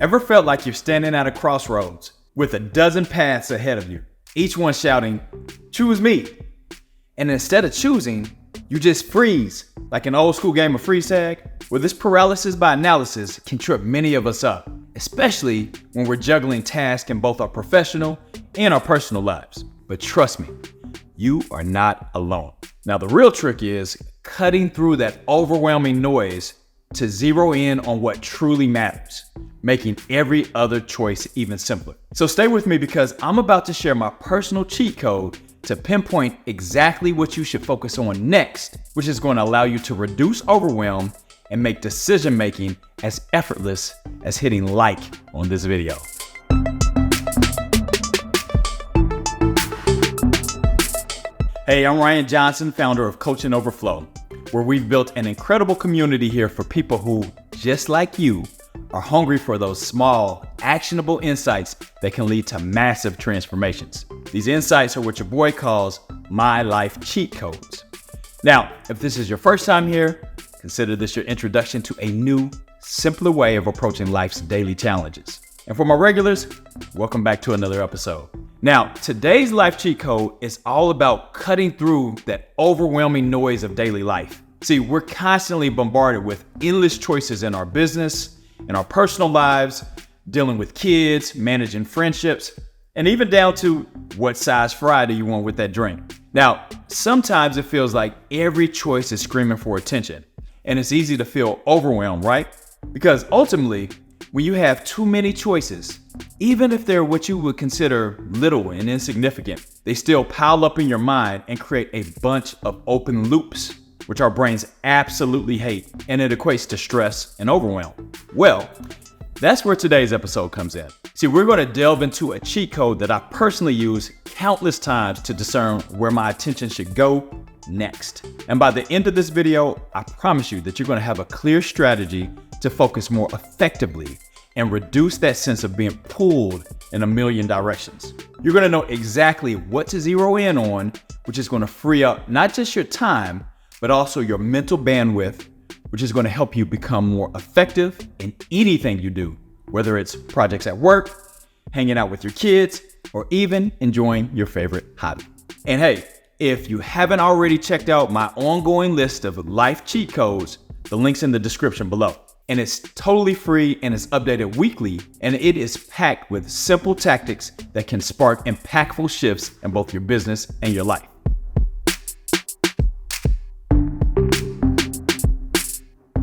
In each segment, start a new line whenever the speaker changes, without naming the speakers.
Ever felt like you're standing at a crossroads with a dozen paths ahead of you, each one shouting, "Choose me"? And instead of choosing, you just freeze, like an old school game of freeze tag? Well, this paralysis by analysis can trip many of us up, especially when we're juggling tasks in both our professional and our personal lives. But trust me, you are not alone. Now, the real trick is cutting through that overwhelming noise to zero in on what truly matters, making every other choice even simpler. So stay with me because I'm about to share my personal cheat code to pinpoint exactly what you should focus on next, which is going to allow you to reduce overwhelm and make decision making as effortless as hitting like on this video. Hey, I'm Ryan Johnson, founder of Coaching Overflow, where we've built an incredible community here for people who, just like you, are hungry for those small, actionable insights that can lead to massive transformations. These insights are what your boy calls my life cheat codes. Now, if this is your first time here, consider this your introduction to a new, simpler way of approaching life's daily challenges. And for my regulars, welcome back to another episode. Now, today's life cheat code is all about cutting through that overwhelming noise of daily life. See, we're constantly bombarded with endless choices in our business, in our personal lives, dealing with kids, managing friendships, and even down to what size fry do you want with that drink. Now, sometimes it feels like every choice is screaming for attention, and it's easy to feel overwhelmed, right? Because ultimately, when you have too many choices, even if they're what you would consider little and insignificant, they still pile up in your mind and create a bunch of open loops, which our brains absolutely hate, and it equates to stress and overwhelm. Well, that's where today's episode comes in. See, we're going to delve into a cheat code that I personally use countless times to discern where my attention should go next. And by the end of this video, I promise you that you're going to have a clear strategy to focus more effectively and reduce that sense of being pulled in a million directions. You're going to know exactly what to zero in on, which is going to free up not just your time, but also your mental bandwidth, which is going to help you become more effective in anything you do, whether it's projects at work, hanging out with your kids, or even enjoying your favorite hobby. And hey, if you haven't already checked out my ongoing list of life cheat codes, the link's in the description below. And it's totally free and it's updated weekly, and it is packed with simple tactics that can spark impactful shifts in both your business and your life.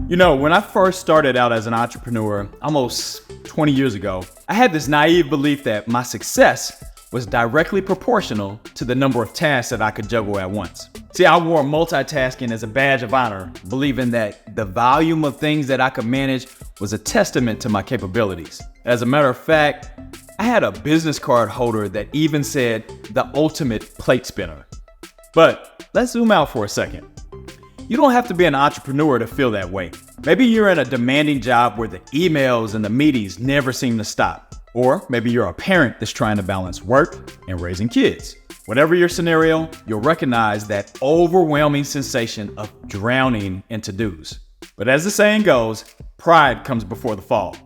You know, when I first started out as an entrepreneur almost 20 years ago, I had this naive belief that my success was directly proportional to the number of tasks that I could juggle at once. See, I wore multitasking as a badge of honor, believing that the volume of things that I could manage was a testament to my capabilities. As a matter of fact, I had a business card holder that even said the ultimate plate spinner. But let's zoom out for a second. You don't have to be an entrepreneur to feel that way. Maybe you're in a demanding job where the emails and the meetings never seem to stop. Or maybe you're a parent that's trying to balance work and raising kids. Whatever your scenario, you'll recognize that overwhelming sensation of drowning in to-dos. But as the saying goes, pride comes before the fall.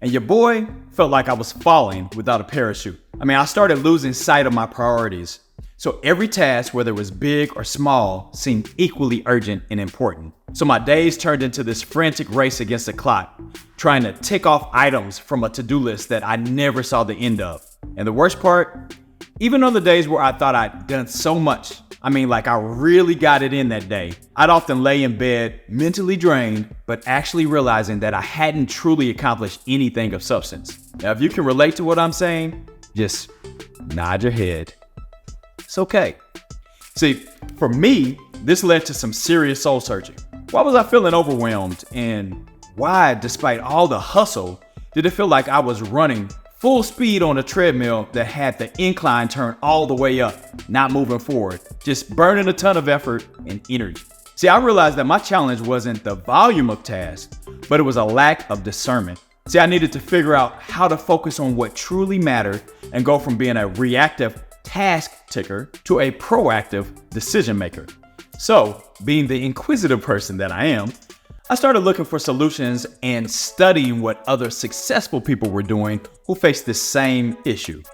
And your boy felt like I was falling without a parachute. I started losing sight of my priorities. So every task, whether it was big or small, seemed equally urgent and important. So my days turned into this frantic race against the clock, trying to tick off items from a to-do list that I never saw the end of. And the worst part, even on the days where I thought I'd done so much, I really got it in that day, I'd often lay in bed mentally drained, but actually realizing that I hadn't truly accomplished anything of substance. Now, if you can relate to what I'm saying, just nod your head. It's okay. See, for me, this led to some serious soul searching. Why was I feeling overwhelmed? And why, despite all the hustle, did it feel like I was running full speed on a treadmill that had the incline turned all the way up, not moving forward, just burning a ton of effort and energy? See, I realized that my challenge wasn't the volume of tasks, but it was a lack of discernment. See, I needed to figure out how to focus on what truly mattered and go from being a reactive task ticker to a proactive decision maker. So, being the inquisitive person that I am, I started looking for solutions and studying what other successful people were doing who faced this same issue,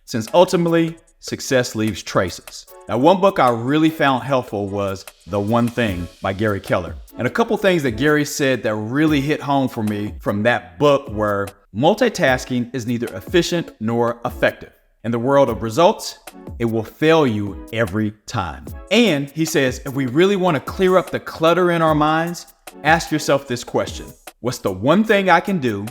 since ultimately, success leaves traces. Now, one book I really found helpful was The One Thing by Gary Keller. And a couple things that Gary said that really hit home for me from that book were multitasking is neither efficient nor effective. In the world of results, it will fail you every time. And he says, if we really want to clear up the clutter in our minds, ask yourself this question: what's the one thing I can do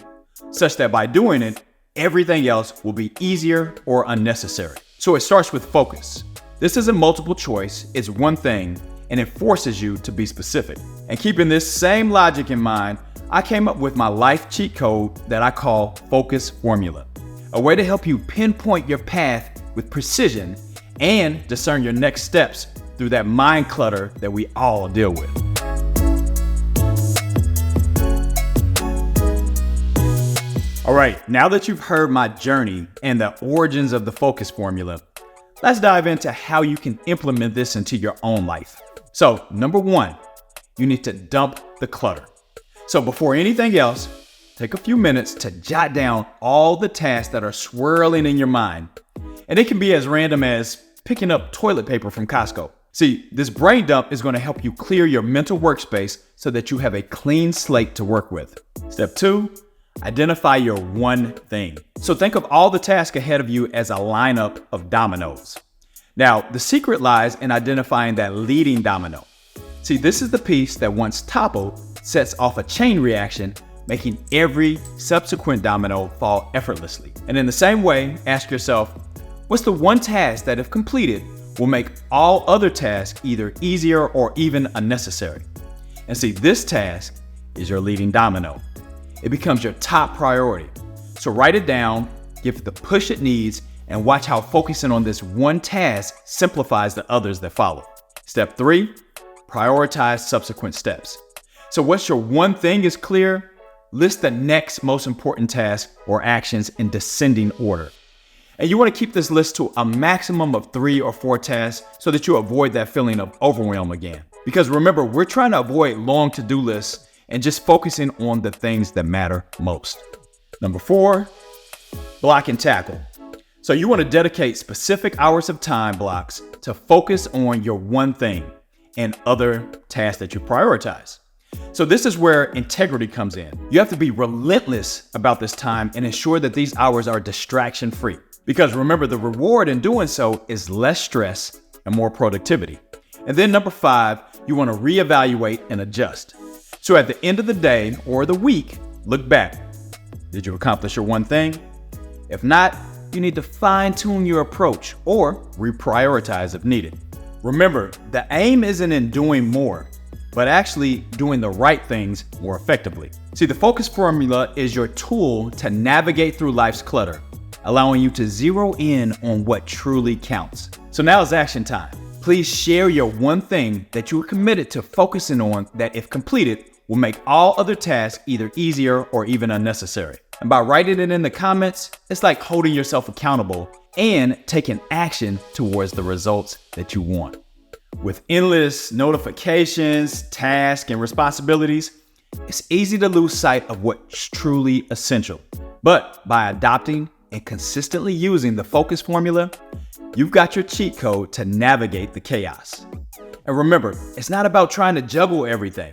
such that by doing it, everything else will be easier or unnecessary? So it starts with focus. This isn't multiple choice, it's one thing, and it forces you to be specific. And keeping this same logic in mind, I came up with my life cheat code that I call Focus Formula, a way to help you pinpoint your path with precision and discern your next steps through that mind clutter that we all deal with. All right, now that you've heard my journey and the origins of the Focus Formula, let's dive into how you can implement this into your own life. So, number one, you need to dump the clutter. So before anything else, take a few minutes to jot down all the tasks that are swirling in your mind. And it can be as random as picking up toilet paper from Costco. See, this brain dump is going to help you clear your mental workspace so that you have a clean slate to work with. Step two, identify your one thing. So think of all the tasks ahead of you as a lineup of dominoes. Now, the secret lies in identifying that leading domino. See, this is the piece that once toppled sets off a chain reaction, making every subsequent domino fall effortlessly. And in the same way, ask yourself, what's the one task that if completed will make all other tasks either easier or even unnecessary? And see, this task is your leading domino. It becomes your top priority. So write it down, give it the push it needs, and watch how focusing on this one task simplifies the others that follow. Step three, prioritize subsequent steps. So once your one thing is clear, list the next most important task or actions in descending order. And you want to keep this list to a maximum of 3 or 4 tasks so that you avoid that feeling of overwhelm again. Because remember, we're trying to avoid long to-do lists and just focusing on the things that matter most. Number 4, block and tackle. So you want to dedicate specific hours of time blocks to focus on your one thing and other tasks that you prioritize. So this is where integrity comes in. You have to be relentless about this time and ensure that these hours are distraction-free. Because remember, the reward in doing so is less stress and more productivity. And then number 5, you want to reevaluate and adjust. So at the end of the day or the week, look back. Did you accomplish your one thing? If not, you need to fine-tune your approach or reprioritize if needed. Remember, the aim isn't in doing more, but actually doing the right things more effectively. See, the Focus Formula is your tool to navigate through life's clutter, allowing you to zero in on what truly counts. So now is action time. Please share your one thing that you are committed to focusing on that, if completed, will make all other tasks either easier or even unnecessary. And by writing it in the comments, it's like holding yourself accountable and taking action towards the results that you want. With endless notifications, tasks, and responsibilities, it's easy to lose sight of what's truly essential. But by adopting and consistently using the Focus Formula, you've got your cheat code to navigate the chaos. And remember, it's not about trying to juggle everything.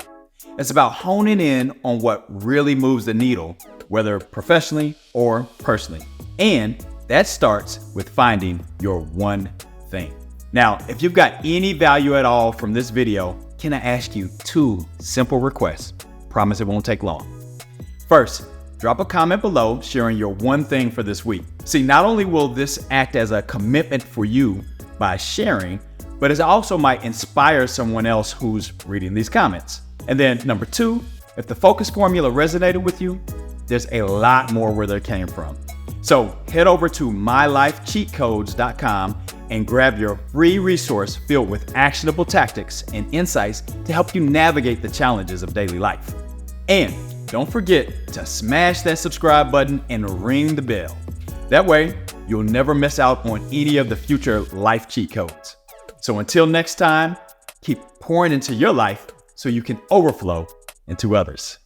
It's about honing in on what really moves the needle, whether professionally or personally. And that starts with finding your one thing. Now, if you've got any value at all from this video, can I ask you 2 simple requests? Promise it won't take long. First, drop a comment below sharing your one thing for this week. See, not only will this act as a commitment for you by sharing, but it also might inspire someone else who's reading these comments. And then number 2, if the Focus Formula resonated with you, there's a lot more where they came from. So head over to mylifecheatcodes.com and grab your free resource filled with actionable tactics and insights to help you navigate the challenges of daily life. And don't forget to smash that subscribe button and ring the bell. That way, you'll never miss out on any of the future life cheat codes. So until next time, keep pouring into your life so you can overflow and to others.